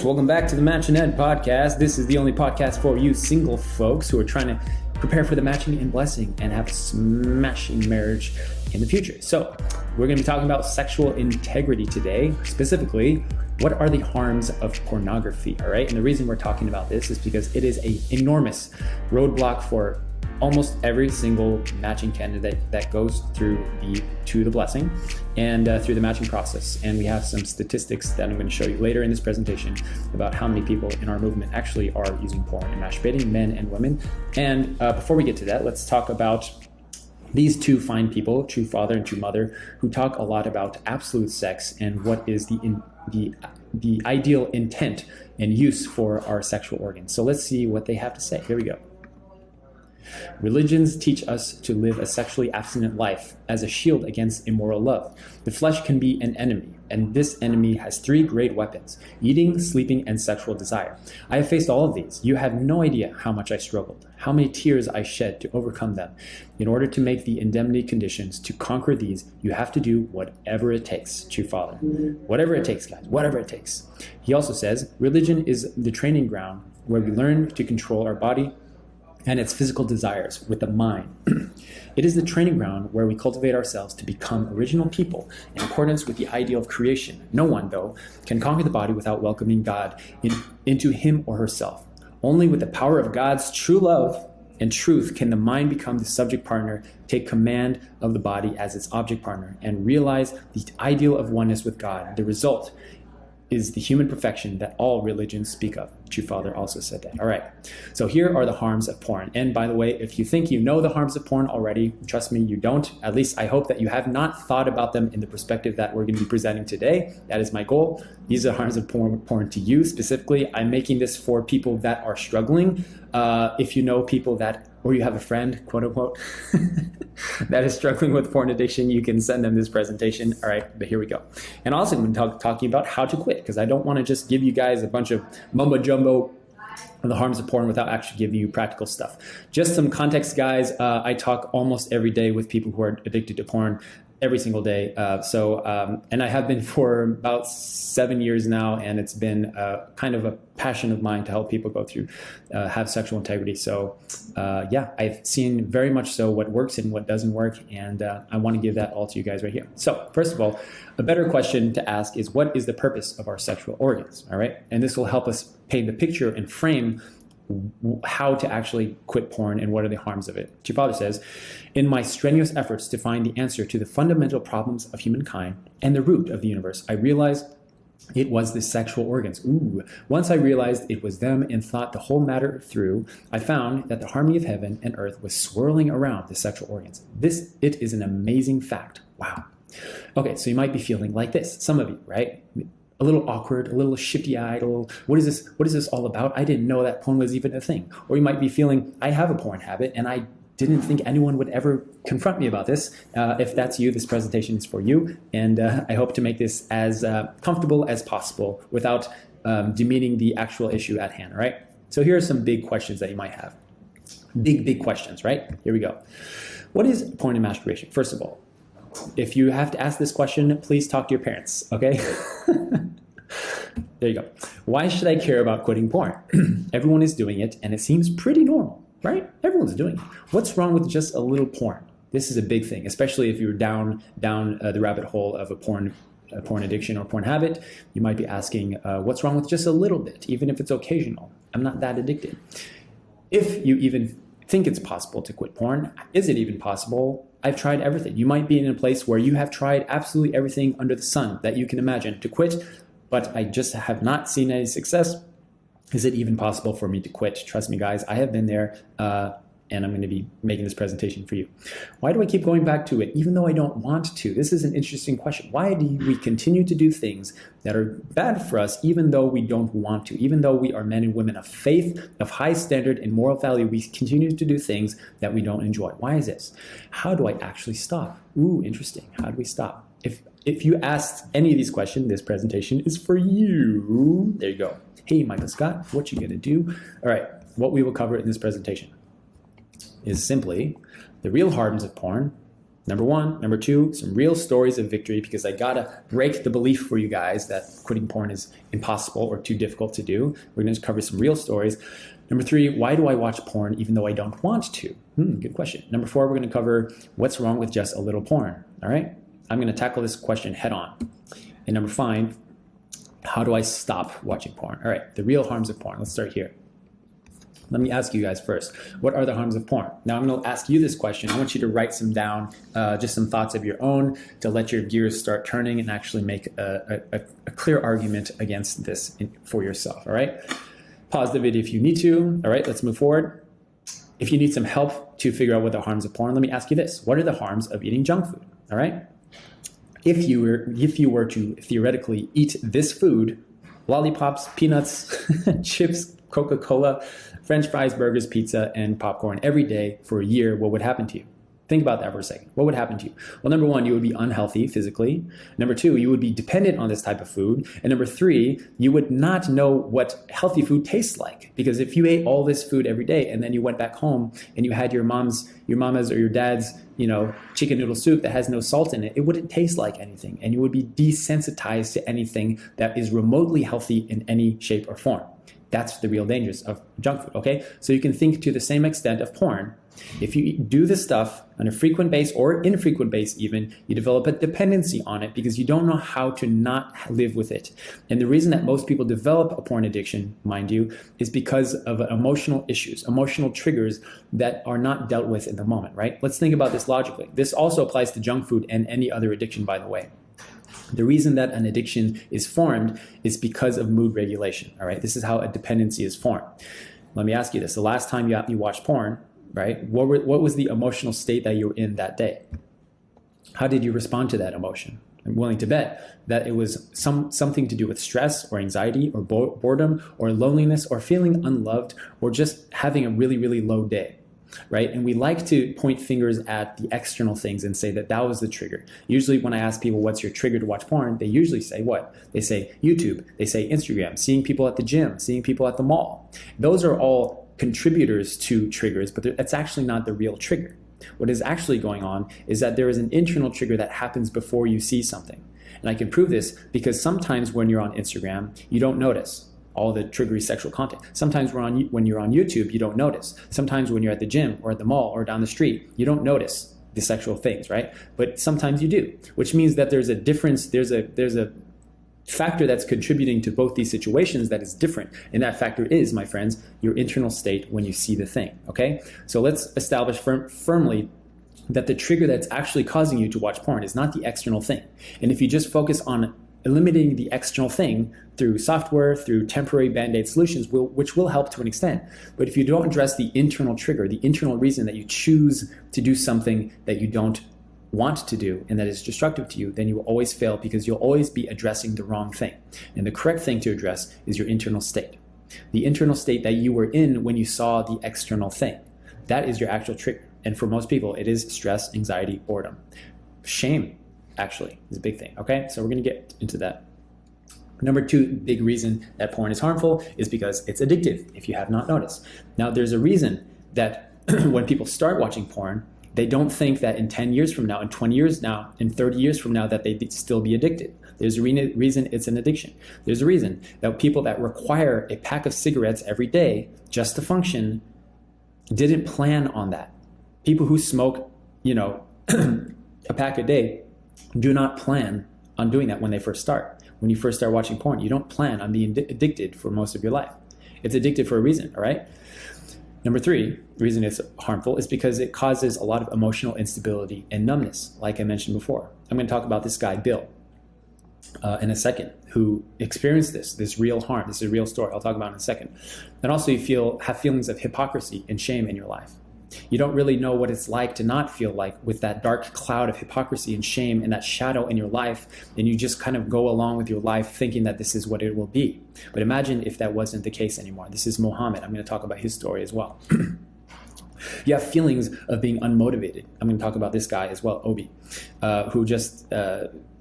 Welcome back to the Match and Ed podcast. This is the only podcast for you single folks who are trying to prepare for the matching and blessing and have a smashing marriage in the future. So we're going to be talking about sexual integrity today. Specifically, what are the harms of pornography? All right. And the reason we're talking about this is because it is an enormous roadblock for almost every single matching candidate that goes through to the blessing and through the matching process. And we have some statistics that I'm going to show you later in this presentation about how many people in our movement actually are using porn and masturbating, men and women. And before we get to that, let's talk about these two fine people, true father and true mother, who talk a lot about absolute sex and what is the ideal intent and use for our sexual organs. So let's see what they have to say. Here we go. Religions teach us to live a sexually abstinent life as a shield against immoral love. The flesh can be an enemy, and this enemy has three great weapons: eating, sleeping, and sexual desire. I have faced all of these. You have no idea how much I struggled, how many tears I shed to overcome them. In order to make the indemnity conditions to conquer these, you have to do whatever it takes, true father. Whatever it takes, guys, whatever it takes. He also says, religion is the training ground where we learn to control our body and its physical desires with the mind. It is the training ground where we cultivate ourselves to become original people in accordance with the ideal of creation. No one, though, can conquer the body without welcoming God into him or herself. Only with the power of God's true love and truth can the mind become the subject partner, take command of the body as its object partner, and realize the ideal of oneness with God. The result is the human perfection that all religions speak of. True father also said that. All right, so here are the harms of porn. And by the way, if you think you know the harms of porn already, trust me, you don't. At least I hope that you have not thought about them in the perspective that we're going to be presenting today. That is my goal. These are harms of porn to you specifically. I'm making this for people that are struggling. If you know people that, or you have a friend, quote unquote, that is struggling with porn addiction, you can send them this presentation. All right, but here we go. And also I'm going to talking about how to quit, because I don't want to just give you guys a bunch of mumbo jumbo on the harms of porn without actually giving you practical stuff. Just some context, guys. I talk almost every day with people who are addicted to porn. Every single day. And I have been for about 7 years now, and it's been kind of a passion of mine to help people go through, have sexual integrity. So yeah, I've seen very much so what works and what doesn't work, and I want to give that all to you guys right here. So first of all, a better question to ask is, what is the purpose of our sexual organs? All right, and this will help us paint the picture and frame how to actually quit porn and what are the harms of it. Your father says, in my strenuous efforts to find the answer to the fundamental problems of humankind and the root of the universe, I realized it was the sexual organs. Once I realized it was them and thought the whole matter through, I found that the harmony of heaven and earth was swirling around the sexual organs. It is an amazing fact. Wow. Okay, so you might be feeling like this, some of you, right? A little awkward, a little shifty-eyed, a little, what is this all about? I didn't know that porn was even a thing. Or you might be feeling, I have a porn habit and I didn't think anyone would ever confront me about this. If that's you, this presentation is for you. And I hope to make this as comfortable as possible without demeaning the actual issue at hand, all right? So here are some big questions that you might have. Big questions, right? Here we go. What is porn and masturbation? First of all, if you have to ask this question, please talk to your parents, okay? There you go. Why should I care about quitting porn? Everyone is doing it, and it seems pretty normal, right? Everyone's doing it. What's wrong with just a little porn? This is a big thing, especially if you're down the rabbit hole of a porn addiction or porn habit. You might be asking, what's wrong with just a little bit, even if it's occasional? I'm not that addicted. If you even think it's possible to quit porn, is it even possible? I've tried everything. You might be in a place where you have tried absolutely everything under the sun that you can imagine to quit, but I just have not seen any success. Is it even possible for me to quit? Trust me, guys, I have been there, and I'm going to be making this presentation for you. Why do I keep going back to it, even though I don't want to? This is an interesting question. Why do we continue to do things that are bad for us, even though we don't want to? Even though we are men and women of faith, of high standard and moral value, we continue to do things that we don't enjoy. Why is this? How do I actually stop? Ooh, interesting. How do we stop? If you asked any of these questions, this presentation is for you. There you go. Hey, Michael Scott, what you gonna do? All right, what we will cover in this presentation is simply the real harms of porn Number one. Number two, some real stories of victory, because I gotta break the belief for you guys that quitting porn is impossible or too difficult to do. We're gonna cover some real stories. Number three, why do I watch porn even though I don't want to? Good question. Number four, we're gonna cover what's wrong with just a little porn, all right? I'm gonna tackle this question head on. And number five, how do I stop watching porn? All right, the real harms of porn. Let's start here. Let me ask you guys first, what are the harms of porn? Now I'm gonna ask you this question. I want you to write some down, just some thoughts of your own to let your gears start turning and actually make a clear argument against this for yourself, all right? Pause the video if you need to. All right, let's move forward. If you need some help to figure out what the harms of porn, let me ask you this. What are the harms of eating junk food, all right? If you were to theoretically eat this food, lollipops, peanuts, chips, Coca-Cola, French fries, burgers, pizza, and popcorn every day for a year, what would happen to you? Think about that for a second. What would happen to you? Well, number one, you would be unhealthy physically. Number two, you would be dependent on this type of food. And number three, you would not know what healthy food tastes like. Because if you ate all this food every day and then you went back home and you had your mama's or your dad's, chicken noodle soup that has no salt in it, it wouldn't taste like anything. And you would be desensitized to anything that is remotely healthy in any shape or form. That's the real dangers of junk food, okay? So you can think to the same extent of porn. If you do this stuff on a frequent base or infrequent base even, you develop a dependency on it because you don't know how to not live with it. And the reason that most people develop a porn addiction, mind you, is because of emotional issues, emotional triggers that are not dealt with in the moment, right? Let's think about this logically. This also applies to junk food and any other addiction, by the way. The reason that an addiction is formed is because of mood regulation, all right? This is how a dependency is formed. Let me ask you this. The last time you watched porn, right? What was the emotional state that you were in that day? How did you respond to that emotion? I'm willing to bet that it was something to do with stress or anxiety or boredom or loneliness or feeling unloved or just having a really, really low day. Right? And we like to point fingers at the external things and say that was the trigger. Usually when I ask people, what's your trigger to watch porn? They usually say what? They say YouTube, they say Instagram, seeing people at the gym, seeing people at the mall. Those are all contributors to triggers, but that's actually not the real trigger. What is actually going on is that there is an internal trigger that happens before you see something. And I can prove this because sometimes when you're on Instagram, you don't notice all the triggery sexual content. Sometimes when you're on YouTube, you don't notice. Sometimes when you're at the gym or at the mall or down the street, you don't notice the sexual things, right? But sometimes you do, which means that there's a difference, there's a factor that's contributing to both these situations that is different. And that factor is, my friends, your internal state when you see the thing, okay? So let's establish firmly that the trigger that's actually causing you to watch porn is not the external thing. And if you just focus on eliminating the external thing through software, through temporary band-aid solutions, which will help to an extent. But if you don't address the internal trigger, the internal reason that you choose to do something that you don't want to do and that is destructive to you, then you will always fail because you'll always be addressing the wrong thing. And the correct thing to address is your internal state. The internal state that you were in when you saw the external thing. That is your actual trigger. And for most people, it is stress, anxiety, boredom. Shame, actually, is a big thing, okay? So we're gonna get into that. Number two big reason that porn is harmful is because it's addictive, if you have not noticed. Now, there's a reason that when people start watching porn, they don't think that in 10 years from now, in 20 years now, in 30 years from now, that they'd still be addicted. There's a reason it's an addiction. There's a reason that people that require a pack of cigarettes every day just to function didn't plan on that. People who smoke, a pack a day do not plan on doing that when they first start. When you first start watching porn, you don't plan on being addicted for most of your life. It's addictive for a reason, all right? Number three, the reason it's harmful is because it causes a lot of emotional instability and numbness, like I mentioned before. I'm going to talk about this guy, Bill, in a second, who experienced this real harm. This is a real story I'll talk about in a second. And also you have feelings of hypocrisy and shame in your life. You don't really know what it's like to not feel like with that dark cloud of hypocrisy and shame and that shadow in your life, and you just kind of go along with your life thinking that this is what it will be. But imagine if that wasn't the case anymore. This is Mohammed. I'm going to talk about his story as well. You have feelings of being unmotivated. I'm going to talk about this guy as well, Obi, who just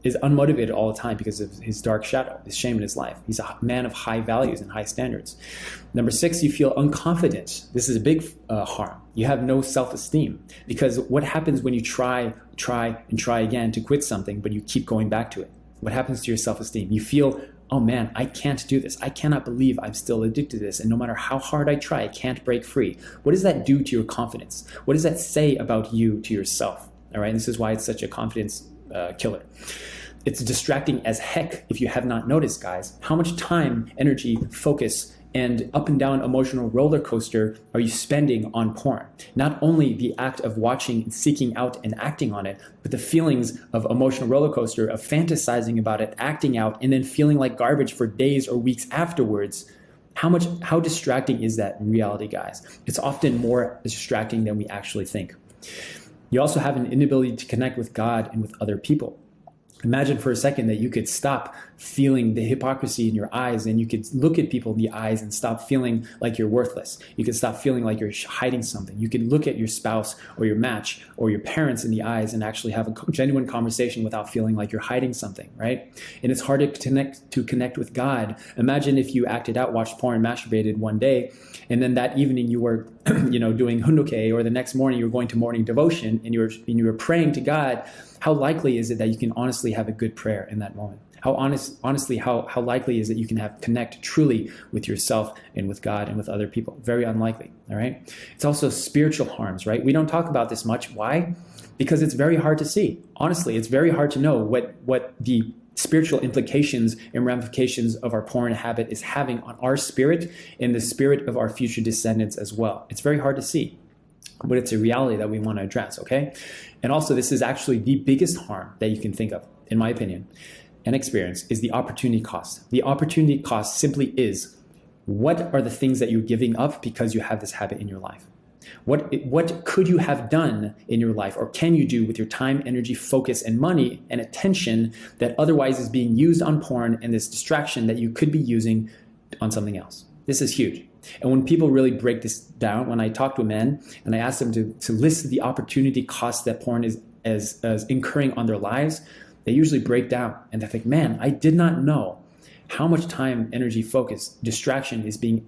is unmotivated all the time because of his dark shadow, his shame in his life. He's a man of high values and high standards. Number 6, you feel unconfident. This is a big harm. You have no self-esteem, because what happens when you try again to quit something, but you keep going back to it? What happens to your self-esteem? You feel, oh man, I can't do this. I cannot believe I'm still addicted to this. And no matter how hard I try, I can't break free. What does that do to your confidence? What does that say about you to yourself? All right. And this is why it's such a confidence killer. It's distracting as heck if you have not noticed, guys. How much time, energy, focus, and up and down emotional roller coaster are you spending on porn? Not only the act of watching and seeking out and acting on it, but the feelings of emotional roller coaster, of fantasizing about it, acting out, and then feeling like garbage for days or weeks afterwards. How distracting is that in reality, guys? It's often more distracting than we actually think. You also have an inability to connect with God and with other people. Imagine for a second that you could stop feeling the hypocrisy in your eyes, and you could look at people in the eyes and stop feeling like you're worthless. You could stop feeling like you're hiding something. You could look at your spouse or your match or your parents in the eyes and actually have a genuine conversation without feeling like you're hiding something, right? And it's hard to connect with God. Imagine if you acted out, watched porn, masturbated one day, and then that evening you were doing hunduke, or the next morning you were going to morning devotion and you were praying to God. How likely is it that you can honestly have a good prayer in that moment? How likely is it you can connect truly with yourself and with God and with other people? Very unlikely, all right? It's also spiritual harms, right? We don't talk about this much. Why? Because it's very hard to see. Honestly, it's very hard to know what the spiritual implications and ramifications of our porn habit is having on our spirit and the spirit of our future descendants as well. It's very hard to see, but it's a reality that we want to address, okay? And also, this is actually the biggest harm that you can think of, in my opinion, and experience, is the opportunity cost. The opportunity cost simply is, what are the things that you're giving up because you have this habit in your life? What could you have done in your life, or can you do with your time, energy, focus, and money and attention that otherwise is being used on porn and this distraction that you could be using on something else? This is huge. And when people really break this down, when I talk to men and I ask them to list the opportunity cost that porn is incurring on their lives, they usually break down and they think, man, I did not know how much time, energy, focus, distraction is being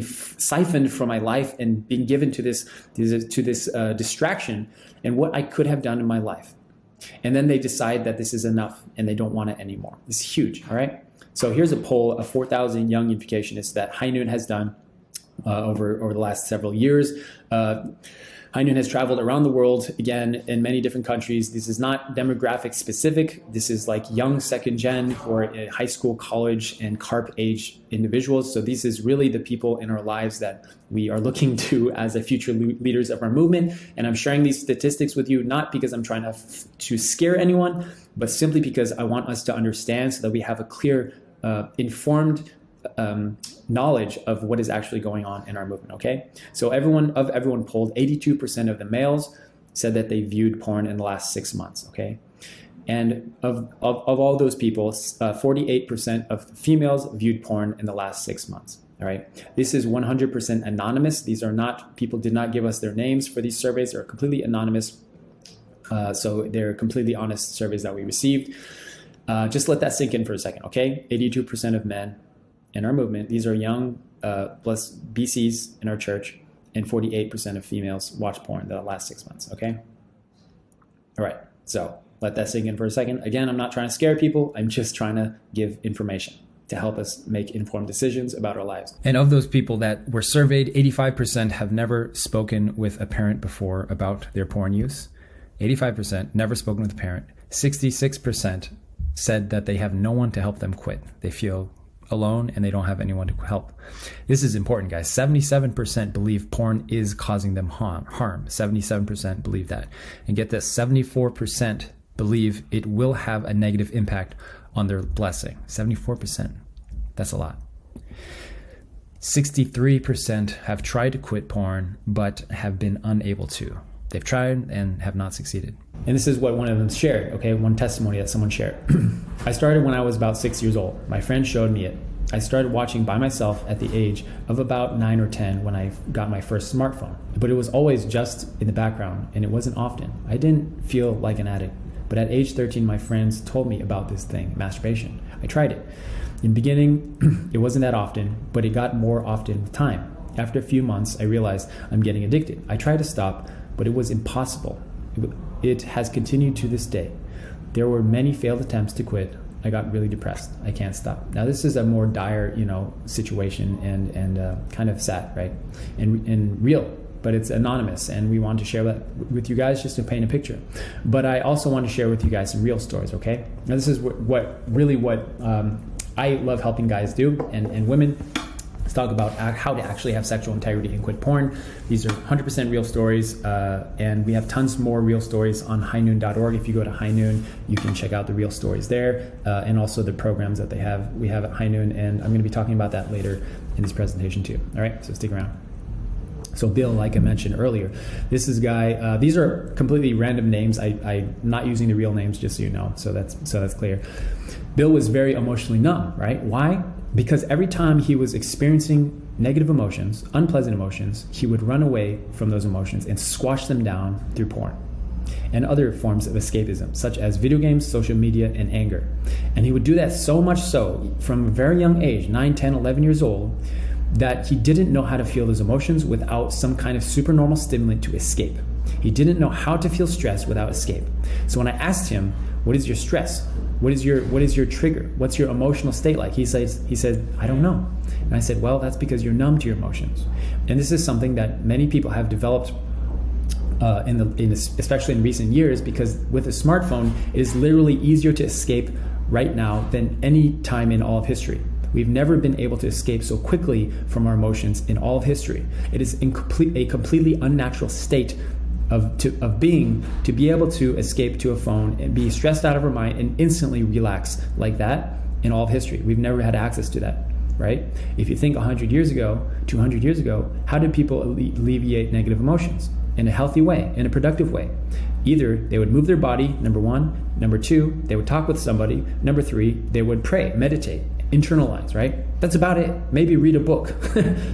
siphoned from my life and being given to this distraction, and what I could have done in my life. And then they decide that this is enough and they don't want it anymore. It's huge, all right? So here's a poll of 4,000 young unificationists that High Noon has done over the last several years. High Noon has traveled around the world, again, in many different countries. This is not demographic specific. This is like young second gen or high school, college, and CARP age individuals. So this is really the people in our lives that we are looking to as the future leaders of our movement. And I'm sharing these statistics with you, not because I'm trying to scare anyone, but simply because I want us to understand so that we have a clear, informed knowledge of what is actually going on in our movement, okay? So everyone polled, 82% of the males said that they viewed porn in the last 6 months, okay? And of all those people, 48% of females viewed porn in the last 6 months, all right? This is 100% anonymous. These are not, people did not give us their names for these surveys. They're completely anonymous. So they're completely honest surveys that we received. Just let that sink in for a second, okay? 82% of men in our movement, these are young plus BCs in our church, and 48% of females watch porn the last 6 months, okay? All right, so let that sink in for a second. Again, I'm not trying to scare people. I'm just trying to give information to help us make informed decisions about our lives. And of those people that were surveyed, 85% have never spoken with a parent before about their porn use. 85% never spoken with a parent. 66% said that they have no one to help them quit. They feel alone and they don't have anyone to help. This is important, guys. 77% believe porn is causing them harm. 77% believe that. And get this, 74% believe it will have a negative impact on their blessing. 74%. That's a lot. 63% have tried to quit porn but have been unable to. They've tried and have not succeeded. And this is what one of them shared, okay? One testimony that someone shared. I started when I was about 6 years old. My friend showed me it. I started watching by myself at the age of about 9 or 10 when I got my first smartphone. But it was always just in the background, and it wasn't often. I didn't feel like an addict. But at age 13, my friends told me about this thing, masturbation. I tried it. In the beginning, it wasn't that often, but it got more often with time. After a few months, I realized I'm getting addicted. I tried to stop, but it was impossible. It has continued to this day. There were many failed attempts to quit. I got really depressed. I can't stop. Now, this is a more dire, situation and kind of sad, right? And real, but it's anonymous, and we want to share that with you guys just to paint a picture. But I also want to share with you guys some real stories, okay? Now, this is what I love helping guys do, and women. Let's talk about how to actually have sexual integrity and quit porn. These are 100% real stories, and we have tons more real stories on highnoon.org. If you go to High Noon, you can check out the real stories there, and also the programs that we have at High Noon, and I'm going to be talking about that later in this presentation too. All right, so stick around. So Bill, like I mentioned earlier, this is a guy. These are completely random names. I'm not using the real names, just so you know. So that's clear. Bill was very emotionally numb, right? Why? Because every time he was experiencing negative emotions, unpleasant emotions, he would run away from those emotions and squash them down through porn and other forms of escapism, such as video games, social media, and anger. And he would do that so much so from a very young age, 9, 10, 11 years old, that he didn't know how to feel those emotions without some kind of supernormal stimulant to escape. He didn't know how to feel stress without escape. So when I asked him, what is your stress? What is your trigger? What's your emotional state like? He said, I don't know. And I said, well, that's because you're numb to your emotions. And this is something that many people have developed especially in recent years, because with a smartphone, it is literally easier to escape right now than any time in all of history. We've never been able to escape so quickly from our emotions in all of history. It is a completely unnatural state of being to be able to escape to a phone and be stressed out of our mind and instantly relax like that in all of history. We've never had access to that, right? If you think 100 years ago, 200 years ago, how did people alleviate negative emotions? In a healthy way, in a productive way. Either they would move their body, number one. Number two, they would talk with somebody. Number three, they would pray, meditate, internalize, right? That's about it. Maybe read a book,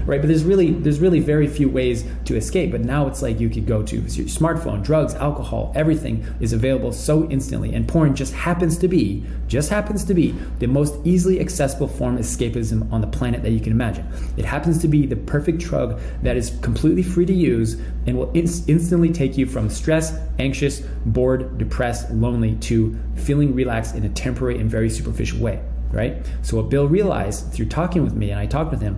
right? But there's really very few ways to escape. But now it's like you could go to your smartphone, drugs, alcohol, everything is available so instantly. And porn just happens to be the most easily accessible form of escapism on the planet that you can imagine. It happens to be the perfect drug that is completely free to use and will instantly take you from stress, anxious, bored, depressed, lonely to feeling relaxed in a temporary and very superficial way. Right? So what Bill realized through talking with me, and I talked with him,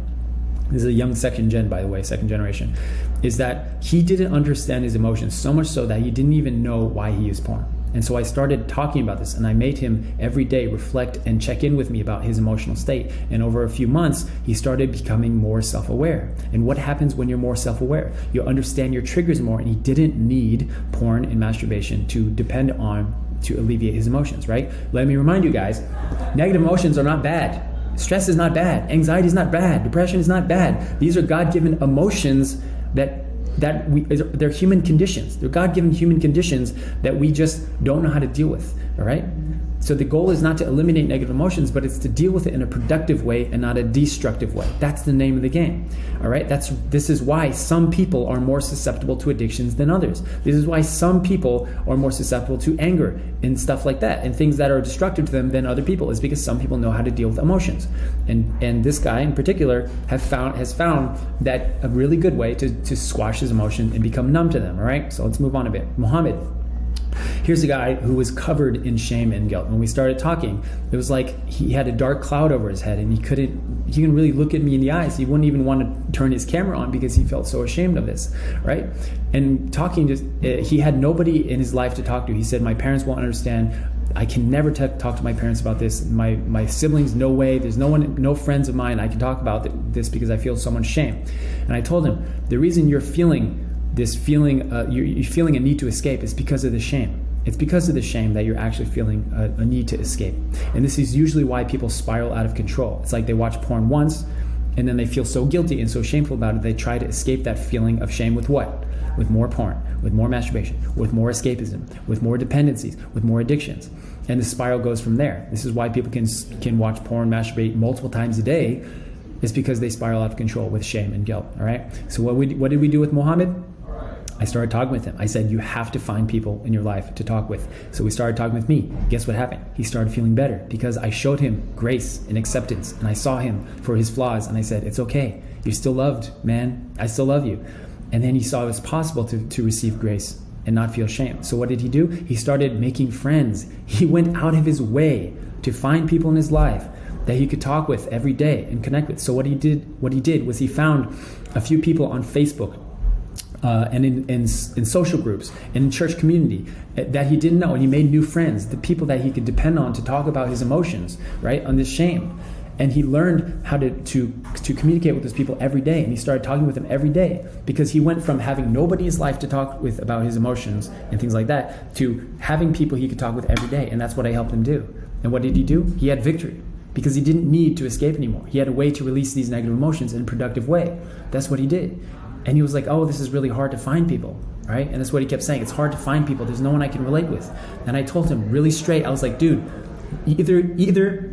this is a young second generation, is that he didn't understand his emotions so much so that he didn't even know why he used porn. And so I started talking about this, and I made him every day reflect and check in with me about his emotional state. And over a few months, he started becoming more self-aware. And what happens when you're more self-aware? You understand your triggers more, and he didn't need porn and masturbation to depend on to alleviate his emotions, right? Let me remind you guys, negative emotions are not bad. Stress is not bad. Anxiety is not bad. Depression is not bad. These are God-given emotions they're human conditions. They're God-given human conditions that we just don't know how to deal with, all right? So the goal is not to eliminate negative emotions, but it's to deal with it in a productive way and not a destructive way. That's the name of the game, all right? This is why some people are more susceptible to addictions than others. This is why some people are more susceptible to anger and stuff like that, and things that are destructive to them than other people, is because some people know how to deal with emotions. And this guy in particular has found that a really good way to squash his emotion and become numb to them, all right? So let's move on a bit. Muhammad. Here's a guy who was covered in shame and guilt. When we started talking, it was like he had a dark cloud over his head, and he couldn't really look at me in the eyes. He wouldn't even want to turn his camera on because he felt so ashamed of this, right? And talking, he had nobody in his life to talk to. He said, my parents won't understand. I can never talk to my parents about this. My siblings, no way. There's no friends of mine I can talk about this because I feel so much shame. And I told him, the reason you're feeling this feeling, you're feeling a need to escape is because of the shame. It's because of the shame that you're actually feeling a need to escape. And this is usually why people spiral out of control. It's like they watch porn once, and then they feel so guilty and so shameful about it, they try to escape that feeling of shame with what? With more porn, with more masturbation, with more escapism, with more dependencies, with more addictions. And the spiral goes from there. This is why people can watch porn, masturbate multiple times a day. It's because they spiral out of control with shame and guilt, all right? So what did we do with Muhammad? I started talking with him. I said, you have to find people in your life to talk with. So we started talking with me. Guess what happened? He started feeling better because I showed him grace and acceptance, and I saw him for his flaws, and I said, it's okay. You're still loved, man. I still love you. And then he saw it was possible to receive grace and not feel shame. So what did he do? He started making friends. He went out of his way to find people in his life that he could talk with every day and connect with. So what he did was he found a few people on Facebook and in social groups and in church community that he didn't know, and he made new friends, the people that he could depend on to talk about his emotions, right, on this shame. And he learned how to communicate with those people every day, and he started talking with them every day because he went from having nobody in his life to talk with about his emotions and things like that to having people he could talk with every day, and that's what I helped him do. And what did he do? He had victory because he didn't need to escape anymore. He had a way to release these negative emotions in a productive way. That's what he did. And he was like, oh, this is really hard to find people, right? And that's what he kept saying. It's hard to find people. There's no one I can relate with. And I told him really straight, I was like, dude, either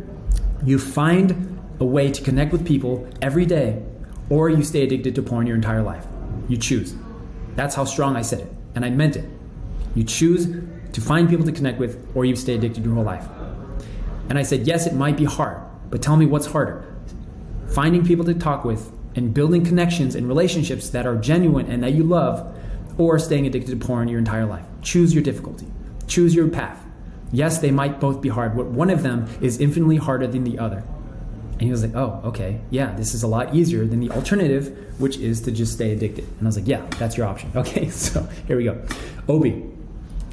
you find a way to connect with people every day, or you stay addicted to porn your entire life. You choose. That's how strong I said it. And I meant it. You choose to find people to connect with, or you stay addicted your whole life. And I said, yes, it might be hard, but tell me what's harder. Finding people to talk with and building connections and relationships that are genuine and that you love, or staying addicted to porn your entire life. Choose your difficulty. Choose your path. Yes, they might both be hard, but one of them is infinitely harder than the other. And he was like, oh, okay, yeah, this is a lot easier than the alternative, which is to just stay addicted. And I was like, yeah, that's your option. Okay, so here we go. Obi,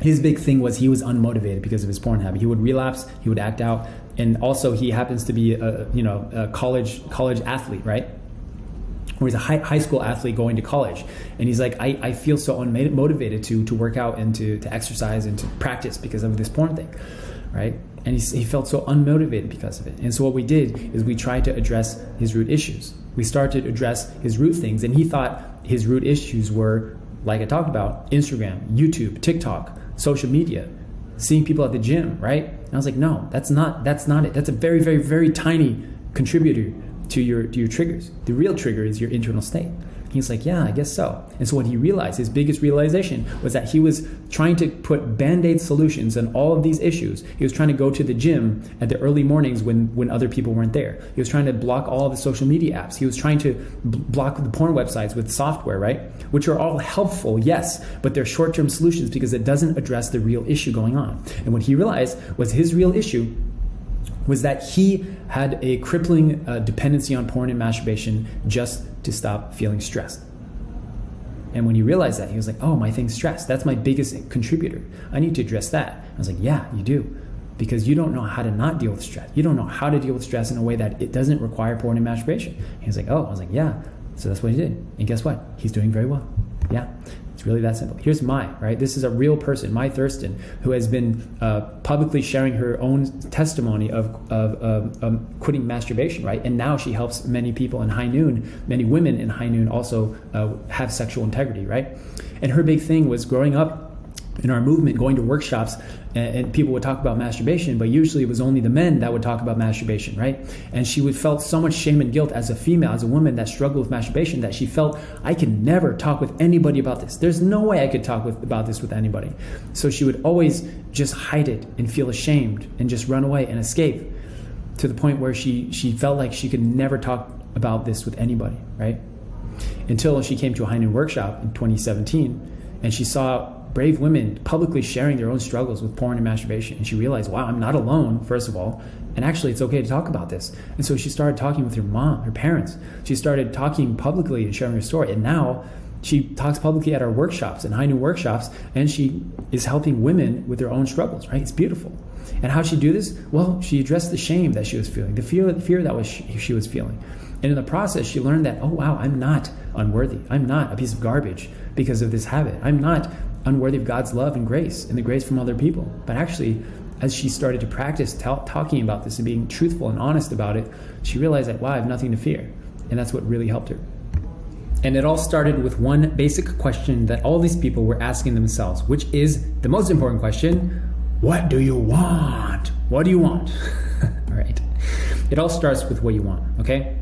his big thing was he was unmotivated because of his porn habit. He would relapse, he would act out, and also he happens to be a college athlete, right? Or he's a high school athlete going to college. And he's like, I feel so unmotivated to work out and to exercise and to practice because of this porn thing, right? And he felt so unmotivated because of it. And so what we did is we tried to address his root issues. We started to address his root things, and he thought his root issues were, like I talked about, Instagram, YouTube, TikTok, social media, seeing people at the gym, right? And I was like, no, that's not it. That's a very, very, very tiny contributor to your triggers. The real trigger is your internal state. He's like, yeah, I guess so. And so what he realized, his biggest realization, was that he was trying to put Band-Aid solutions on all of these issues. He was trying to go to the gym at the early mornings when other people weren't there. He was trying to block all of the social media apps. He was trying to block the porn websites with software, right? Which are all helpful, yes, but they're short-term solutions because it doesn't address the real issue going on. And what he realized was his real issue was that he had a crippling dependency on porn and masturbation just to stop feeling stressed. And when he realized that, he was like, oh, my thing's stress. That's my biggest contributor. I need to address that. I was like, yeah, you do. Because you don't know how to not deal with stress. You don't know how to deal with stress in a way that it doesn't require porn and masturbation. He was like, oh, I was like, yeah. So that's what he did. And guess what? He's doing very well. Yeah. It's really that simple. Here's right? This is a real person, Mai Thurston, who has been publicly sharing her own testimony of quitting masturbation, right? And now she helps many people in High Noon, many women in High Noon also have sexual integrity, right? And her big thing was growing up in our movement, going to workshops, and people would talk about masturbation, but usually it was only the men that would talk about masturbation, right? And she felt so much shame and guilt as a female, as a woman that struggled with masturbation, that she felt, I can never talk with anybody about this. There's no way I could talk about this with anybody. So she would always just hide it and feel ashamed and just run away and escape, to the point where she felt like she could never talk about this with anybody, right? Until she came to a High Noon workshop in 2017, and she saw brave women publicly sharing their own struggles with porn and masturbation. And she realized, wow, I'm not alone, first of all. And actually, it's okay to talk about this. And so she started talking with her mom, her parents. She started talking publicly and sharing her story. And now she talks publicly at our workshops and High Noon workshops, and she is helping women with their own struggles, right? It's beautiful. And how she do this? Well, she addressed the shame that she was feeling, the fear that she was feeling. And in the process, she learned that, oh, wow, I'm not unworthy. I'm not a piece of garbage because of this habit. I'm not unworthy of God's love and grace and the grace from other people. But actually, as she started to practice talking about this and being truthful and honest about it, she realized that, wow, I have nothing to fear. And that's what really helped her. And it all started with one basic question that all these people were asking themselves, which is the most important question: what do you want? What do you want? All right. It all starts with what you want, okay?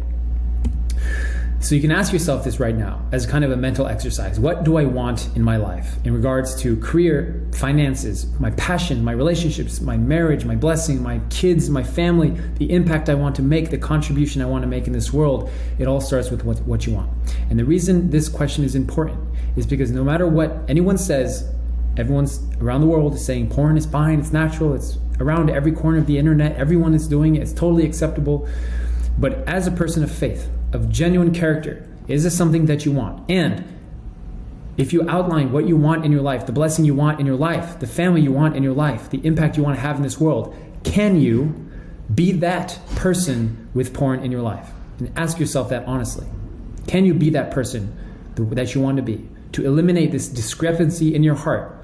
So you can ask yourself this right now as kind of a mental exercise. What do I want in my life in regards to career, finances, my passion, my relationships, my marriage, my blessing, my kids, my family, the impact I want to make, the contribution I want to make in this world? It all starts with what you want. And the reason this question is important is because no matter what anyone says, everyone's around the world is saying porn is fine, it's natural, it's around every corner of the internet, everyone is doing it, it's totally acceptable. But as a person of faith, of genuine character, is this something that you want? And if you outline what you want in your life, the blessing you want in your life, the family you want in your life, the impact you want to have in this world, can you be that person with porn in your life? And ask yourself that honestly. Can you be that person that you want to be? To eliminate this discrepancy in your heart,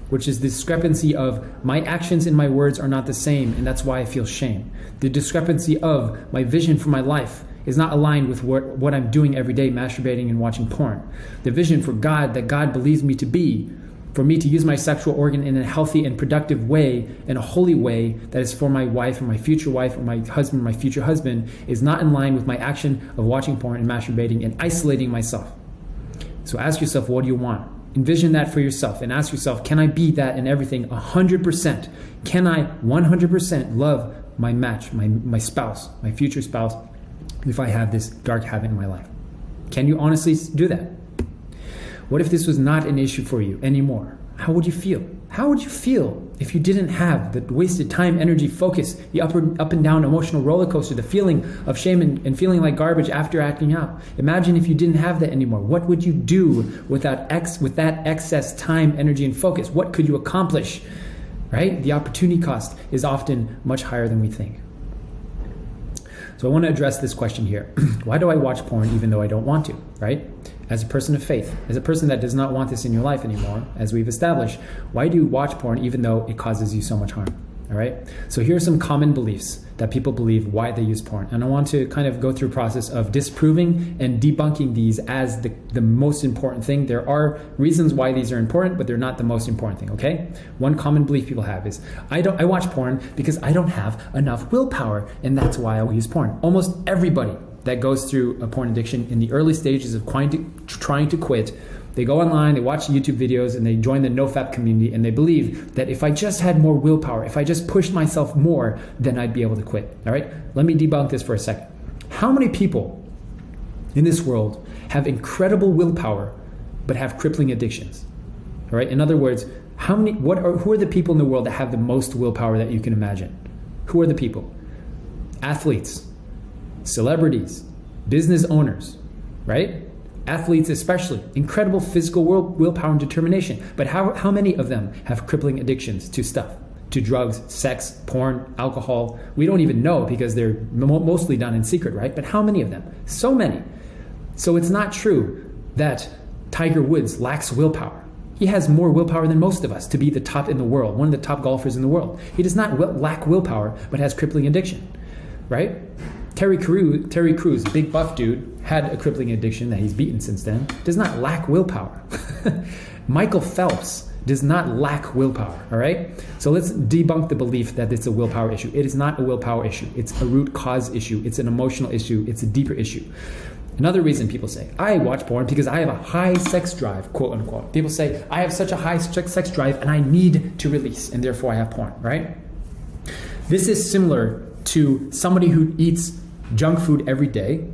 which is the discrepancy of my actions and my words are not the same, and that's why I feel shame. The discrepancy of my vision for my life is not aligned with what I'm doing every day, masturbating and watching porn. The vision for God that God believes me to be, for me to use my sexual organ in a healthy and productive way, in a holy way that is for my wife or my future wife or my husband, my future husband, is not in line with my action of watching porn and masturbating and isolating myself. So ask yourself, what do you want? Envision that for yourself and ask yourself, can I be that in everything 100%? Can I 100% love my match, my spouse, my future spouse, if I have this dark habit in my life? Can you honestly do that? What if this was not an issue for you anymore? How would you feel? How would you feel if you didn't have the wasted time, energy, focus, the up and down emotional roller coaster, the feeling of shame and feeling like garbage after acting out? Imagine if you didn't have that anymore. What would you do with that excess time, energy, and focus? What could you accomplish? Right? The opportunity cost is often much higher than we think. So I want to address this question here. Why do I watch porn even though I don't want to, right? As a person of faith, as a person that does not want this in your life anymore, as we've established, why do you watch porn even though it causes you so much harm? All right. So here are some common beliefs that people believe why they use porn. And I want to kind of go through a process of disproving and debunking these as the most important thing. There are reasons why these are important, but they're not the most important thing, okay? One common belief people have is, I watch porn because I don't have enough willpower, and that's why I use porn. Almost everybody that goes through a porn addiction in the early stages of trying to quit, they go online, they watch YouTube videos, and they join the NoFap community, and they believe that if I just had more willpower, if I just pushed myself more, then I'd be able to quit. All right? Let me debunk this for a second. How many people in this world have incredible willpower but have crippling addictions? All right? In other words, who are the people in the world that have the most willpower that you can imagine? Who are the people? Athletes, celebrities, business owners, right? Athletes especially, incredible physical willpower and determination. But how many of them have crippling addictions to stuff, to drugs, sex, porn, alcohol? We don't even know because they're mostly done in secret, right? But how many of them? So many. So it's not true that Tiger Woods lacks willpower. He has more willpower than most of us to be the top in the world, one of the top golfers in the world. He does not lack willpower, but has crippling addiction, right? Terry Crews, big buff dude, had a crippling addiction that he's beaten since then, does not lack willpower. Michael Phelps does not lack willpower, all right? So let's debunk the belief that it's a willpower issue. It is not a willpower issue. It's a root cause issue. It's an emotional issue. It's a deeper issue. Another reason people say, I watch porn because I have a high sex drive, quote unquote. People say, I have such a high sex drive and I need to release, and therefore I have porn, right? This is similar to somebody who eats junk food every day.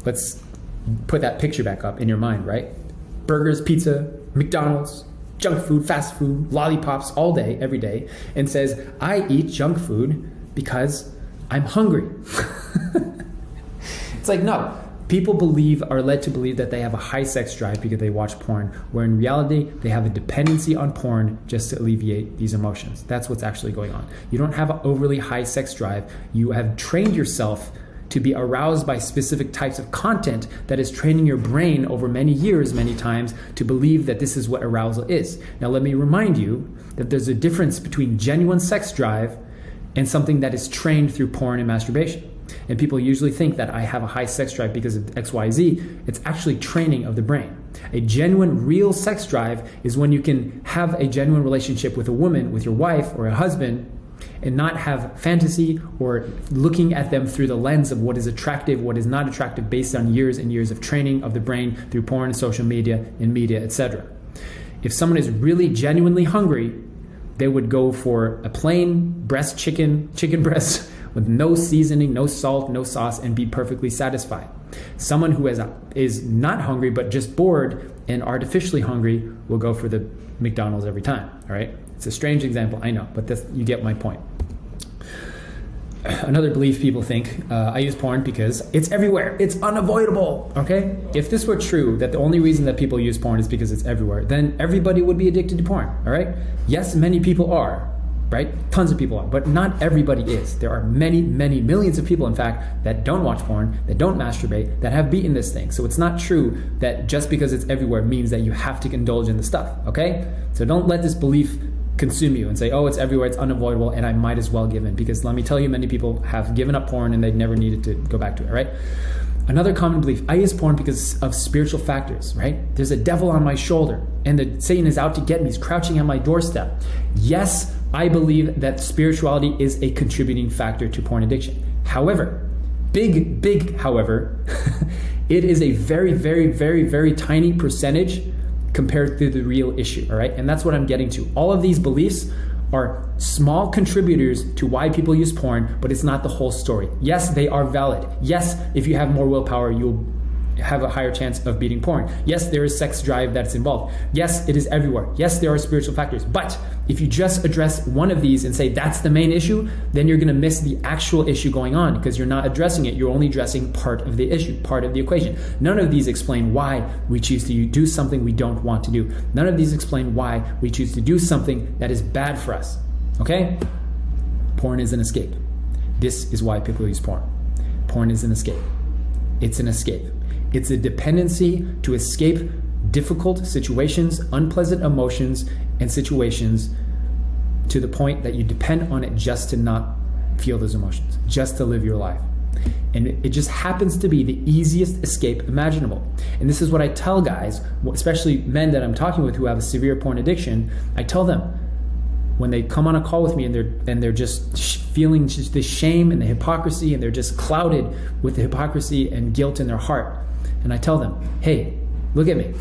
Let's put that picture back up in your mind, right? Burgers, pizza, McDonald's, junk food, fast food, lollipops all day, every day, and says, I eat junk food because I'm hungry. It's like, no. People are led to believe that they have a high sex drive because they watch porn, where in reality, they have a dependency on porn just to alleviate these emotions. That's what's actually going on. You don't have an overly high sex drive. You have trained yourself to be aroused by specific types of content that is training your brain over many years, many times, to believe that this is what arousal is. Now, let me remind you that there's a difference between genuine sex drive and something that is trained through porn and masturbation. And people usually think that I have a high sex drive because of XYZ. It's actually training of the brain. A genuine, real sex drive is when you can have a genuine relationship with a woman, with your wife or a husband, and not have fantasy or looking at them through the lens of what is attractive, what is not attractive based on years and years of training of the brain through porn, social media, and media, etc. If someone is really genuinely hungry, they would go for a plain breast chicken breast with no seasoning, no salt, no sauce, and be perfectly satisfied. Someone who is not hungry but just bored and artificially hungry will go for the McDonald's every time, all right? It's a strange example, I know, but you get my point. Another belief people think, I use porn because it's everywhere. It's unavoidable, okay? If this were true, that the only reason that people use porn is because it's everywhere, then everybody would be addicted to porn, all right? Yes, many people are, right? Tons of people are, but not everybody is. There are many, many millions of people, in fact, that don't watch porn, that don't masturbate, that have beaten this thing. So it's not true that just because it's everywhere means that you have to indulge in the stuff, okay? So don't let this belief consume you and say, oh, it's everywhere, it's unavoidable, and I might as well give in. Because let me tell you, many people have given up porn and they've never needed to go back to it, right? Another common belief, I use porn because of spiritual factors, right? There's a devil on my shoulder and Satan is out to get me. He's crouching at my doorstep. Yes, I believe that spirituality is a contributing factor to porn addiction. However, big however, it is a very, very, very, very tiny percentage compared to the real issue, all right? And that's what I'm getting to. All of these beliefs are small contributors to why people use porn, but it's not the whole story. Yes, they are valid. Yes, if you have more willpower, you'll have a higher chance of beating porn. Yes, there is sex drive that's involved. Yes, it is everywhere. Yes, there are spiritual factors. But if you just address one of these and say that's the main issue, then you're going to miss the actual issue going on because you're not addressing it. You're only addressing part of the issue, part of the equation. None of these explain why we choose to do something we don't want to do. None of these explain why we choose to do something that is bad for us. Okay? Porn is an escape. This is why people use porn. Porn is an escape. It's an escape. It's a dependency to escape difficult situations, unpleasant emotions, and situations to the point that you depend on it just to not feel those emotions, just to live your life. And it just happens to be the easiest escape imaginable. And this is what I tell guys, especially men that I'm talking with who have a severe porn addiction. I tell them when they come on a call with me and they're just feeling just the shame and the hypocrisy, and they're just clouded with the hypocrisy and guilt in their heart. And I tell them, hey, look at me.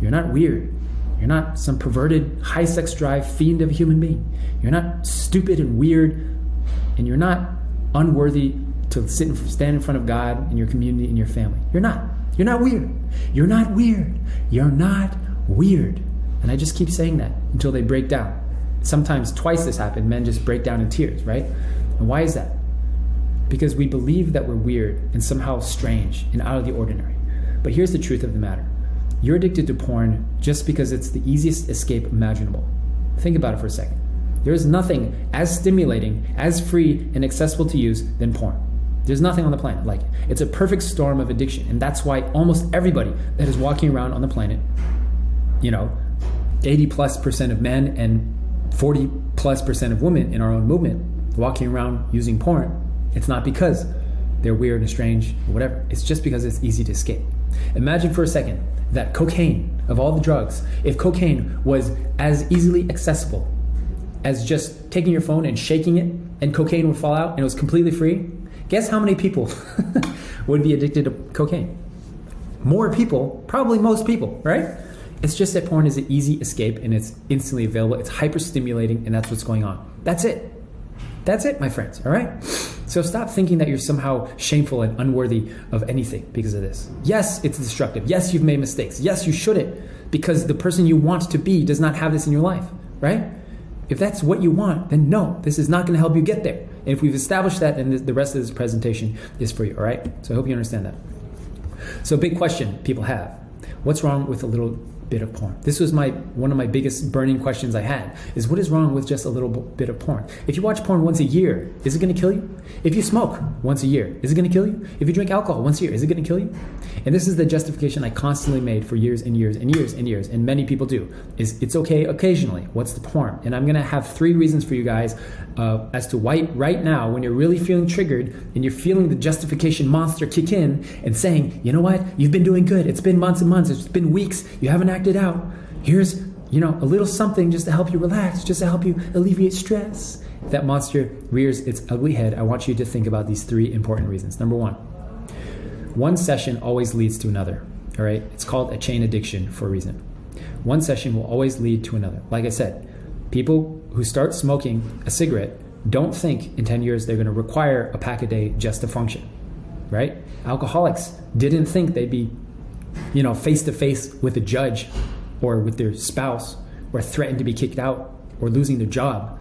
You're not weird. You're not some perverted, high sex drive fiend of a human being. You're not stupid and weird, and you're not unworthy to stand in front of God and your community and your family. You're not. You're not weird. You're not weird. You're not weird. And I just keep saying that until they break down. Sometimes twice this happened, men just break down in tears, right? And why is that? Because we believe that we're weird and somehow strange and out of the ordinary. But here's the truth of the matter. You're addicted to porn just because it's the easiest escape imaginable. Think about it for a second. There is nothing as stimulating, as free, and accessible to use than porn. There's nothing on the planet like it. It's a perfect storm of addiction, and that's why almost everybody that is walking around on the planet, 80+% of men and 40+% of women in our own movement walking around using porn, it's not because they're weird and strange or whatever. It's just because it's easy to escape. Imagine for a second that cocaine, of all the drugs, if cocaine was as easily accessible as just taking your phone and shaking it and cocaine would fall out and it was completely free, guess how many people would be addicted to cocaine? More people, probably most people, right? It's just that porn is an easy escape and it's instantly available. It's hyper stimulating, and that's what's going on. That's it. That's it, my friends, all right? So stop thinking that you're somehow shameful and unworthy of anything because of this. Yes, it's destructive. Yes, you've made mistakes. Yes, you shouldn't, because the person you want to be does not have this in your life, right? If that's what you want, then no, this is not going to help you get there. And if we've established that, then the rest of this presentation is for you, all right? So I hope you understand that. So big question people have. What's wrong with a little bit of porn? This was one of my biggest burning questions I had, is what is wrong with just a little bit of porn? If you watch porn once a year, is it going to kill you? If you smoke once a year, is it going to kill you? If you drink alcohol once a year, is it going to kill you? And this is the justification I constantly made for years and years and years and years, and many people do, is it's okay occasionally. What's the harm? And I'm going to have 3 reasons for you guys as to why right now, when you're really feeling triggered and you're feeling the justification monster kick in and saying, you know what, you've been doing good. It's been months and months. It's been weeks. You haven't acted out. Here's, a little something just to help you relax, just to help you alleviate stress If that monster rears its ugly head, I want you to think about these 3 important reasons. Number 1 session always leads to another. All right? It's called a chain addiction for a reason. One session will always lead to another. Like I said, people who start smoking a cigarette don't think in 10 years they're going to require a pack a day just to function, right? Alcoholics didn't think they'd be, face to face with a judge or with their spouse or threatened to be kicked out or losing their job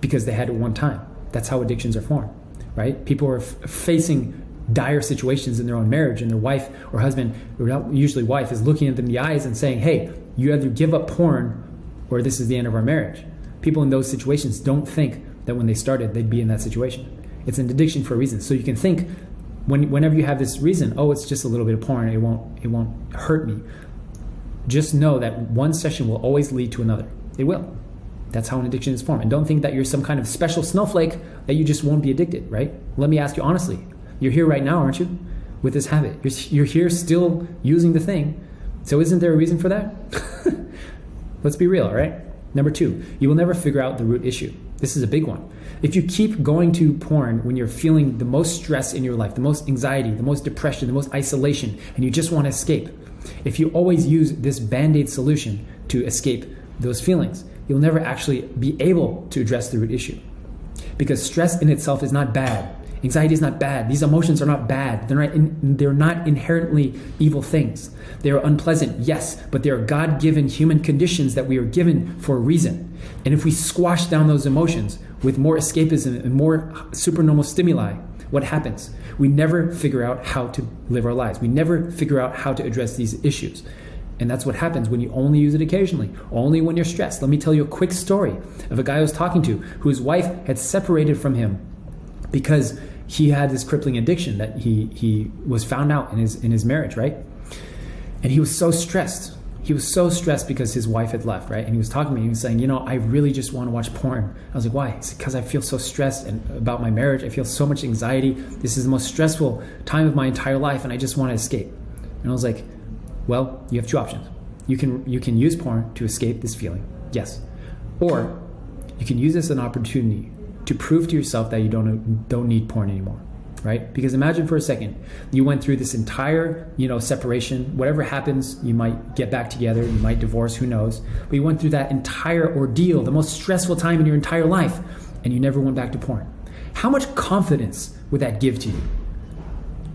because they had it one time. That's how addictions are formed, right? People are facing dire situations in their own marriage, and their wife or husband, or usually wife, is looking at them in the eyes and saying, hey, you either give up porn or this is the end of our marriage. People in those situations don't think that when they started, they'd be in that situation. It's an addiction for a reason. So you can think, whenever you have this reason, oh, it's just a little bit of porn, it won't hurt me. Just know that one session will always lead to another. It will. That's how an addiction is formed. And don't think that you're some kind of special snowflake that you just won't be addicted, right? Let me ask you honestly. You're here right now, aren't you? With this habit. You're here still using the thing. So isn't there a reason for that? Let's be real, all right? Number 2, you will never figure out the root issue. This is a big one. If you keep going to porn when you're feeling the most stress in your life, the most anxiety, the most depression, the most isolation, and you just want to escape, if you always use this Band-Aid solution to escape those feelings, you'll never actually be able to address the root issue. Because stress in itself is not bad. Anxiety is not bad. These emotions are not bad. They're not inherently evil things. They are unpleasant, yes, but they are God-given human conditions that we are given for a reason. And if we squash down those emotions with more escapism and more supernormal stimuli, what happens? We never figure out how to live our lives. We never figure out how to address these issues. And that's what happens when you only use it occasionally, only when you're stressed. Let me tell you a quick story of a guy I was talking to whose wife had separated from him because he had this crippling addiction that he was found out in his marriage, right? And he was so stressed. He was so stressed because his wife had left, right? And he was talking to me, he was saying, I really just want to watch porn. I was like, why? He said, because I feel so stressed about my marriage. I feel so much anxiety. This is the most stressful time of my entire life, and I just want to escape. And I was like, well, you have 2 options. You can use porn to escape this feeling, yes. Or you can use this as an opportunity to prove to yourself that you don't need porn anymore, right? Because imagine for a second, you went through this entire, separation. Whatever happens, you might get back together, you might divorce, who knows? But you went through that entire ordeal, the most stressful time in your entire life, and you never went back to porn. How much confidence would that give to you?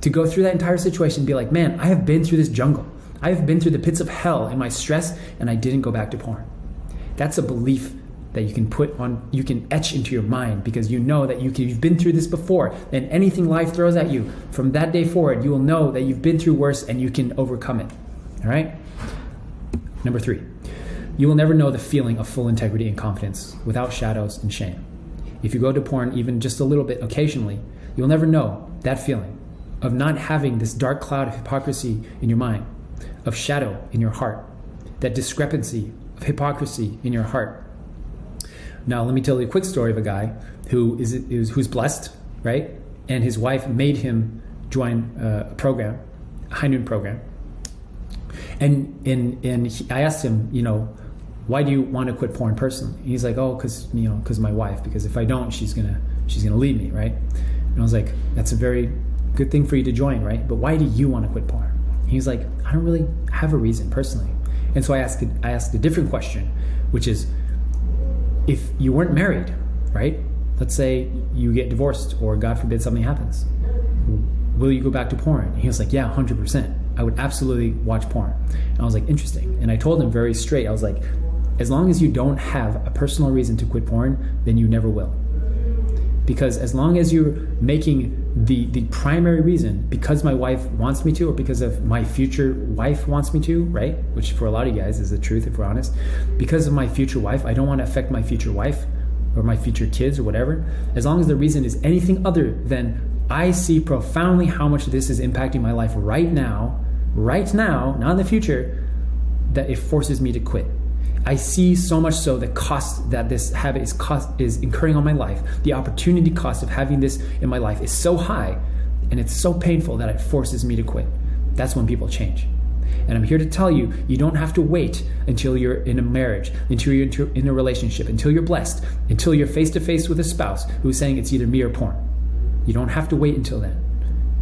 To go through that entire situation and be like, man, I have been through this jungle. I have been through the pits of hell in my stress, and I didn't go back to porn. That's a belief that you can etch into your mind, because you know that you've been through this before, and anything life throws at you, from that day forward, you will know that you've been through worse and you can overcome it. All right? Number 3, you will never know the feeling of full integrity and confidence without shadows and shame. If you go to porn even just a little bit occasionally, you'll never know that feeling of not having this dark cloud of hypocrisy in your mind, of shadow in your heart, that discrepancy of hypocrisy in your heart. Now, let me tell you a quick story of a guy who's blessed, right? And his wife made him join a program, a high noon program. And I asked him, why do you want to quit porn personally? And he's like, oh, because my wife. Because if I don't, she's gonna leave me, right? And I was like, that's a very good thing for you to join, right? But why do you want to quit porn? And he's like, I don't really have a reason personally. And so I asked a different question, which is, if you weren't married, right? Let's say you get divorced, or God forbid something happens. Will you go back to porn? And he was like, yeah, 100%. I would absolutely watch porn. And I was like, interesting. And I told him very straight, I was like, as long as you don't have a personal reason to quit porn, then you never will. Because as long as you're making the primary reason, because my wife wants me to, or because of my future wife wants me to, right? Which for a lot of you guys is the truth, if we're honest. Because of my future wife, I don't want to affect my future wife or my future kids or whatever. As long as the reason is anything other than I see profoundly how much this is impacting my life right now, not in the future, that it forces me to quit. I see so much so the cost that this habit is incurring on my life. The opportunity cost of having this in my life is so high, and it's so painful that it forces me to quit. That's when people change. And I'm here to tell you, you don't have to wait until you're in a marriage, until you're in a relationship, until you're blessed, until you're face to face with a spouse who's saying it's either me or porn. You don't have to wait until then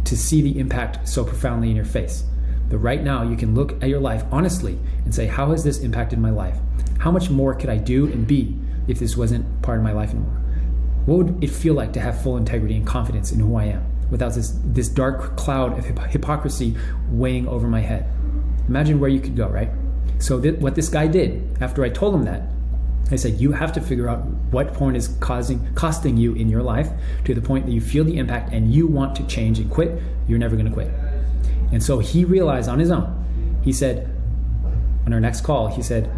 to see the impact so profoundly in your face. But right now, you can look at your life honestly and say, how has this impacted my life? How much more could I do and be if this wasn't part of my life anymore? What would it feel like to have full integrity and confidence in who I am without this dark cloud of hypocrisy weighing over my head? Imagine where you could go, right? So what this guy did, after I told him that, I said, you have to figure out what porn is costing you in your life to the point that you feel the impact and you want to change and quit. You're never going to quit. And so he realized on his own, he said, on our next call, he said,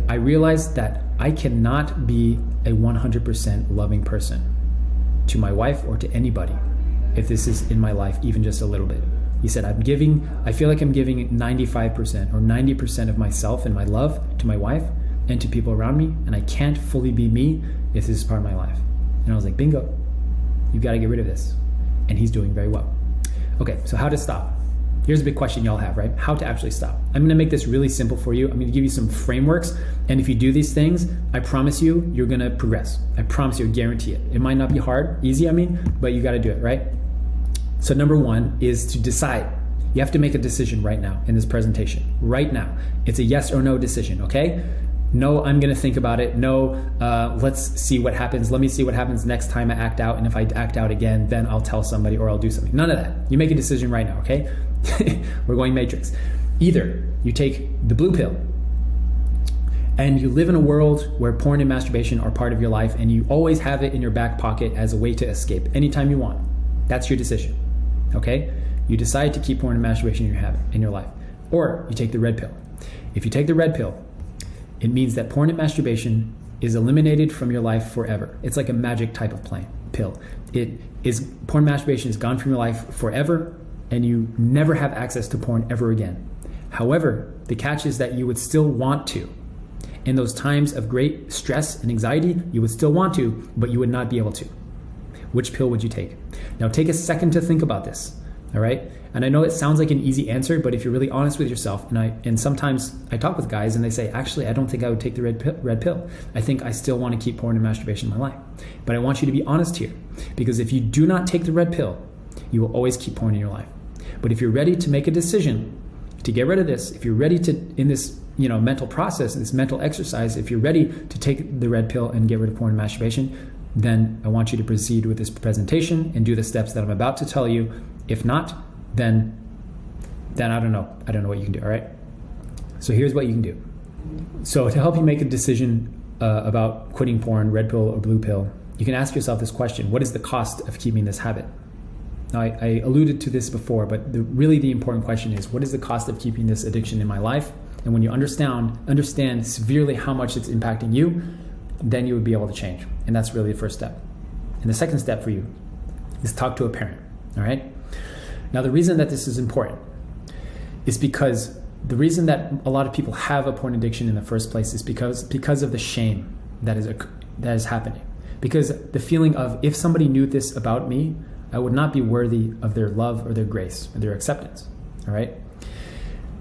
I realized that I cannot be a 100% loving person to my wife or to anybody if this is in my life, even just a little bit. He said, I feel like I'm giving 95% or 90% of myself and my love to my wife and to people around me, and I can't fully be me if this is part of my life. And I was like, bingo, you've got to get rid of this. And he's doing very well. Okay, so how to stop? Here's a big question y'all have, right? How to actually stop. I'm going to make this really simple for you. I'm going to give you some frameworks, and if you do these things, I promise you, you're going to progress. I promise you, I guarantee it. It might not be easy, but you got to do it, right? So number one is to decide. You have to make a decision right now in this presentation. Right now. It's a yes or no decision, okay? No, I'm going to think about it. No, let's see what happens. Let me see what happens next time I act out. And if I act out again, then I'll tell somebody or I'll do something. None of that. You make a decision right now, okay? We're going Matrix. Either you take the blue pill and you live in a world where porn and masturbation are part of your life and you always have it in your back pocket as a way to escape anytime you want. That's your decision, okay? You decide to keep porn and masturbation in your life. Or you take the red pill. If you take the red pill, it means that porn and masturbation is eliminated from your life forever. It's like a magic type of pill. Porn and masturbation is gone from your life forever, and you never have access to porn ever again. However, the catch is that you would still want to. In those times of great stress and anxiety, you would still want to, but you would not be able to. Which pill would you take? Now take a second to think about this, all right? And I know it sounds like an easy answer, but if you're really honest with yourself, and sometimes I talk with guys and they say, actually, I don't think I would take the red pill. I think I still want to keep porn and masturbation in my life. But I want you to be honest here, because if you do not take the red pill, you will always keep porn in your life. But if you're ready to make a decision to get rid of this, if you're ready to, in this mental process, this mental exercise, if you're ready to take the red pill and get rid of porn and masturbation, then I want you to proceed with this presentation and do the steps that I'm about to tell you. If not, then I don't know. I don't know what you can do, all right? So here's what you can do. So to help you make a decision about quitting porn, red pill or blue pill, you can ask yourself this question: what is the cost of keeping this habit? Now, I alluded to this before, but really the important question is, what is the cost of keeping this addiction in my life? And when you understand severely how much it's impacting you, then you would be able to change. And that's really the first step. And the second step for you is talk to a parent, all right? Now, the reason that this is important is because the reason that a lot of people have a porn addiction in the first place is because of the shame that is happening. Because the feeling of, if somebody knew this about me, I would not be worthy of their love or their grace or their acceptance, all right?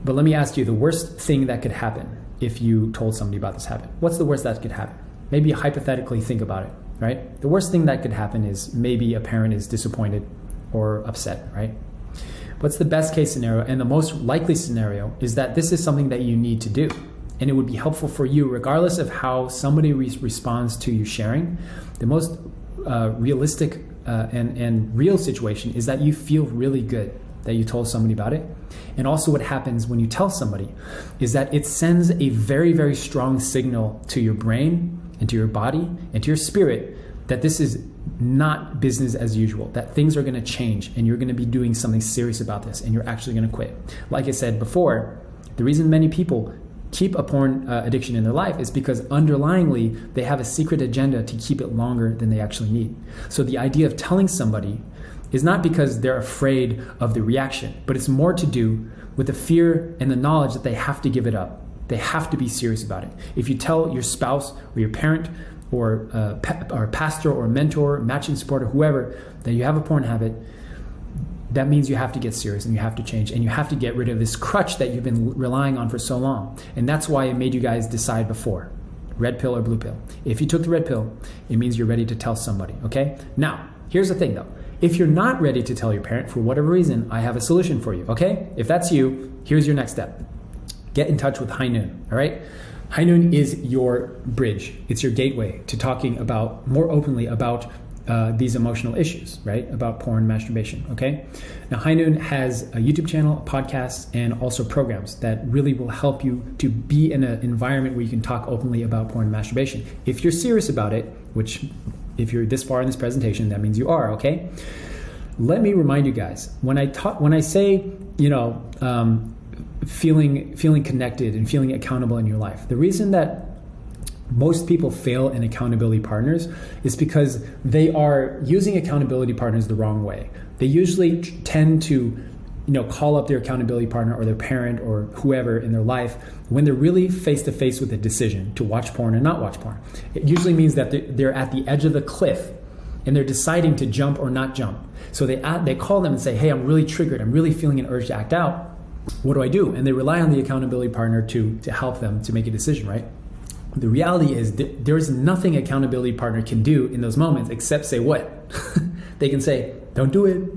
But let me ask you, the worst thing that could happen if you told somebody about this habit, what's the worst that could happen? Maybe hypothetically think about it, right? The worst thing that could happen is maybe a parent is disappointed or upset, right? What's the best case scenario? And the most likely scenario is that this is something that you need to do. And it would be helpful for you, regardless of how somebody responds to you sharing. The most realistic and real situation is that you feel really good that you told somebody about it. And also what happens when you tell somebody is that it sends a very, very strong signal to your brain and to your body and to your spirit that this is not business as usual, that things are going to change and you're going to be doing something serious about this and you're actually going to quit. Like I said before, the reason many people keep a porn addiction in their life is because underlyingly they have a secret agenda to keep it longer than they actually need. So the idea of telling somebody is not because they're afraid of the reaction, but it's more to do with the fear and the knowledge that they have to give it up. They have to be serious about it. If you tell your spouse or your parent or pastor or mentor, matching support or whoever that you have a porn habit, that means you have to get serious and you have to change and you have to get rid of this crutch that you've been relying on for so long. And that's why it made you guys decide before, red pill or blue pill. If you took the red pill, it means you're ready to tell somebody, okay? Now, here's the thing though. If you're not ready to tell your parent for whatever reason, I have a solution for you, okay? If that's you, here's your next step. Get in touch with High Noon, all right? High Noon is your bridge. It's your gateway to talking about more openly about these emotional issues, right? About porn, masturbation, okay? Now, High Noon has a YouTube channel, podcasts, and also programs that really will help you to be in an environment where you can talk openly about porn and masturbation. If you're serious about it, which if you're this far in this presentation, that means you are, okay? Let me remind you guys, when I say, feeling connected and feeling accountable in your life, the reason that most people fail in accountability partners is because they are using accountability partners the wrong way. They usually tend to, call up their accountability partner or their parent or whoever in their life when they're really face to face with a decision to watch porn or not watch porn. It usually means that they're at the edge of the cliff and they're deciding to jump or not jump. So they call them and say, hey, I'm really triggered. I'm really feeling an urge to act out. What do I do? And they rely on the accountability partner to help them to make a decision, right? The reality is there's nothing accountability partner can do in those moments except say what? They can say, don't do it.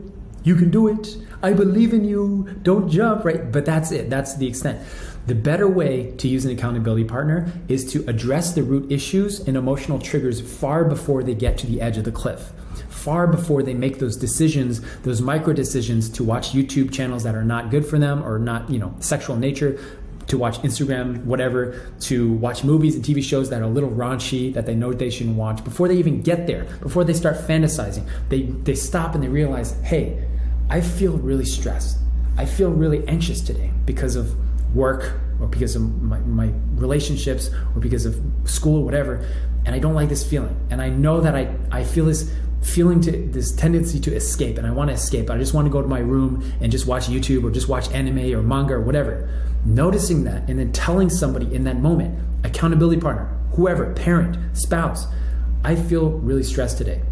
You can do it. I believe in you. Don't jump, right? But that's it. That's the extent. The better way to use an accountability partner is to address the root issues and emotional triggers far before they get to the edge of the cliff. Far before they make those decisions, those micro decisions to watch YouTube channels that are not good for them or not, sexual in nature, to watch Instagram, whatever, to watch movies and TV shows that are a little raunchy, that they know they shouldn't watch. Before they even get there, before they start fantasizing, they stop and they realize, hey, I feel really stressed. I feel really anxious today because of work or because of my relationships or because of school, whatever, and I don't like this feeling. And I know that I feel this tendency to escape, and I want to escape. I just want to go to my room and just watch YouTube or just watch anime or manga or whatever. Noticing that and then telling somebody in that moment, accountability partner, whoever, parent, spouse, I feel really stressed today.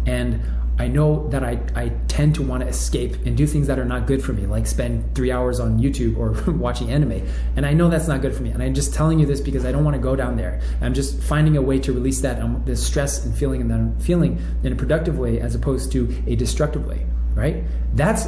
And I know that I tend to want to escape and do things that are not good for me, like spend 3 hours on YouTube or watching anime. And I know that's not good for me. And I'm just telling you this because I don't want to go down there. I'm just finding a way to release the stress and feeling that I'm feeling in a productive way as opposed to a destructive way, right? That's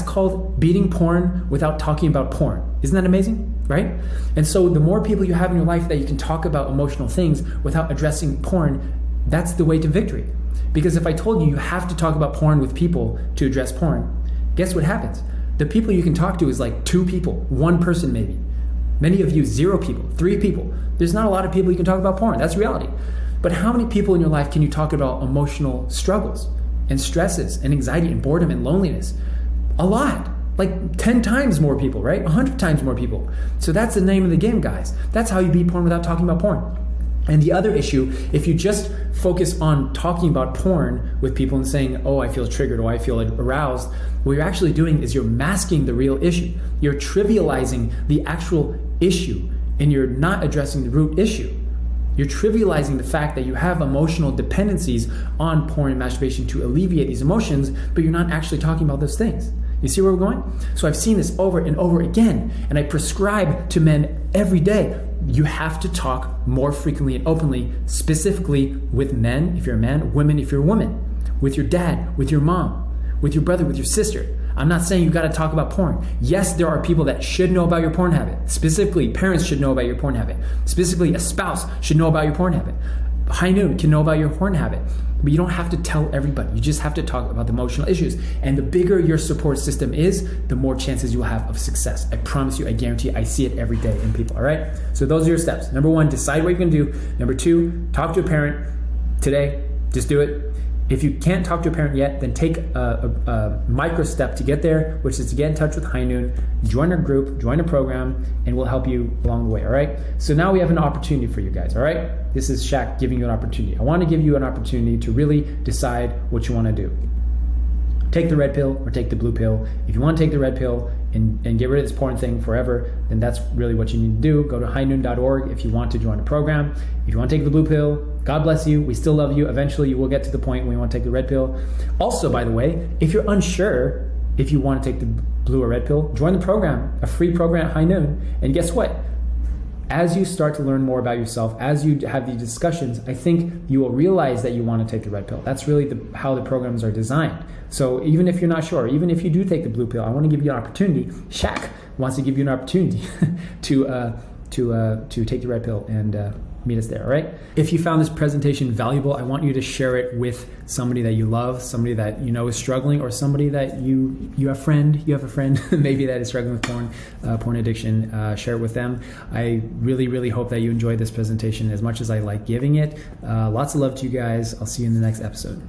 called beating porn without talking about porn. Isn't that amazing, right? And so the more people you have in your life that you can talk about emotional things without addressing porn, that's the way to victory. Because if I told you have to talk about porn with people to address porn, guess what happens? The people you can talk to is like 2 people, 1 person maybe. Many of you, 0 people, 3 people. There's not a lot of people you can talk about porn. That's reality. But how many people in your life can you talk about emotional struggles and stresses and anxiety and boredom and loneliness? A lot. Like 10 times more people, right? 100 times more people. So that's the name of the game, guys. That's how you beat porn without talking about porn. And the other issue, if you just focus on talking about porn with people and saying, oh, I feel triggered, or I feel aroused, what you're actually doing is you're masking the real issue. You're trivializing the actual issue, and you're not addressing the root issue. You're trivializing the fact that you have emotional dependencies on porn and masturbation to alleviate these emotions, but you're not actually talking about those things. You see where we're going? So I've seen this over and over again, and I prescribe to men every day. You have to talk more frequently and openly, specifically with men, if you're a man, women, if you're a woman, with your dad, with your mom, with your brother, with your sister. I'm not saying you got to talk about porn. Yes, there are people that should know about your porn habit. Specifically, parents should know about your porn habit. Specifically, a spouse should know about your porn habit. High Noon can know about your porn habit. But you don't have to tell everybody. You just have to talk about the emotional issues. And the bigger your support system is, the more chances you will have of success. I promise you, I guarantee you, I see it every day in people, all right? So those are your steps. Number 1, decide what you're going to do. Number 2, talk to a parent today. Just do it. If you can't talk to a parent yet, then take a micro step to get there, which is to get in touch with High Noon, join our group, join a program, and we'll help you along the way, all right? So now we have an opportunity for you guys, all right? This is Shaq giving you an opportunity. I want to give you an opportunity to really decide what you want to do. Take the red pill or take the blue pill. If you want to take the red pill and get rid of this porn thing forever, then that's really what you need to do. Go to highnoon.org if you want to join a program. If you want to take the blue pill, God bless you. We still love you. Eventually, you will get to the point when you want to take the red pill. Also, by the way, if you're unsure if you want to take the blue or red pill, join the program, a free program at high noon. And guess what? As you start to learn more about yourself, as you have these discussions, I think you will realize that you want to take the red pill. That's really how the programs are designed. So even if you're not sure, even if you do take the blue pill, I want to give you an opportunity. Shaq wants to give you an opportunity to take the red pill and meet us there, all right? If you found this presentation valuable, I want you to share it with somebody that you love, somebody that you know is struggling, or somebody that you have a friend maybe that is struggling with porn addiction. Share it with them. I really, really hope that you enjoyed this presentation as much as I like giving it. Lots of love to you guys. I'll see you in the next episode.